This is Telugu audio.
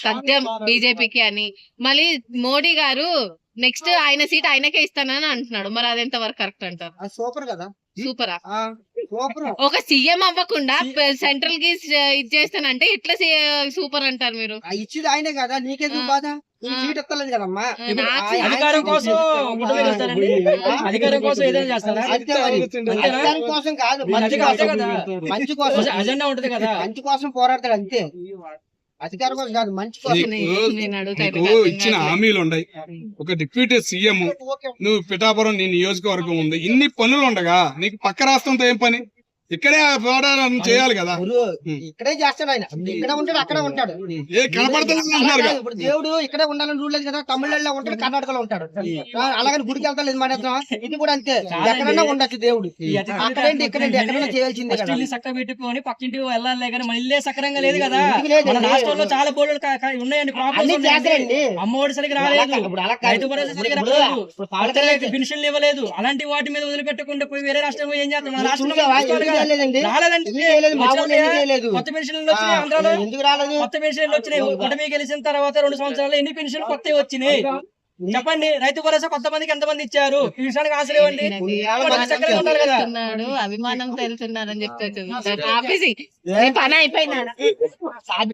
సత్యం బీజేపీకి అని, మళ్ళీ మోడీ గారు నెక్స్ట్ ఆయన సీట్ ఆయనకే ఇస్తానని అంటున్నాడు. మరి అది ఎంత వరకు కరెక్ట్ అంటారు? సూపర్ కదా, సూపరా? సూపర్. ఒక సీఎం అవ్వకుండా సెంట్రల్ కి ఇది చేస్తానంటే ఎట్లా సూపర్ అంటారు మీరు? ఇచ్చింది ఆయనే కదా, నీకెందుకు బాధ? సీట్ ఎత్తలేదు కదమ్మా. అధికారం కోసం గుడ్డలు వేస్తారండి. అధికారం కోసం ఏదైనా చేస్తారా? అధికారం కోసం కాదు, మంచి కోసం, అజెండా ఉంటది కదా, మంచి కోసం పోరాడతాడు అంతే. అధికారం కోసం కాదు, మంచి కోసం. నీకు ఇచ్చిన హామీలు ఉన్నాయి. ఒక డిప్యూటీ సీఎం నువ్వు, పిఠాపురం నీ నియోజకవర్గం ఉంది, ఇన్ని పనులు ఉండగా నీకు పక్క రాష్ట్రంతో ఏం పని? ఇక్కడే పోరాటం చేయాలి కదా. ఇక్కడే చేస్తాడు ఆయన, ఇక్కడ ఉంటాడు అక్కడ ఉంటాడు. ఏ కనపడతాడు అంటున్నారు కదా. ఇప్పుడు దేవుడు ఇక్కడే ఉండాలని రూల్ లేదు కదా, తమిళనాడులో ఉంటాడు, కర్ణాటకలో ఉంటాడు. అలాగని గుడికి వెళ్తాలేదు మన ఇది కూడా అంతే, ఎక్కడన్నా ఉండొచ్చు దేవుడు. అక్కడేంటి ఇక్కడేంటి ఎక్కడైనా చేయాల్సిందే కదా. చక్క పెట్టుకొని పక్కింటి వెళ్ళాలి కానీ మన ఇల్లే సక్రంగా లేదు కదా. మన రాష్ట్రంలో చాలా బోర్డులు ఉన్నాయండి, అమ్మఒడి సరిగ్గా రాలేదు, రైతు భరోసా సరిగ్గా రాలేదు, పెన్షన్లు ఇవ్వలేదు. అలాంటి వాటి మీద వదిలిపెట్టకుండా పోయి వేరే రాష్ట్రం ఏం చేస్తాం? మన రాష్ట్రంలో కొత్త పెన్షన్లు వచ్చినాయి, ఆంధ్రాలో కొత్త పెన్షన్లు వచ్చినాయి. కూటమి గెలిచిన తర్వాత 2 సంవత్సరాలు ఎన్ని పెన్షన్లు కొత్తవి వచ్చినాయి చెప్పండి? రైతు భరోసా కొంతమందికి ఎంతమంది ఇచ్చారు? ఈ విషయానికి ఆశలు ఇవ్వండి. అభిమానం తెలుసున్నారని చెప్తే పని అయిపోయిందా?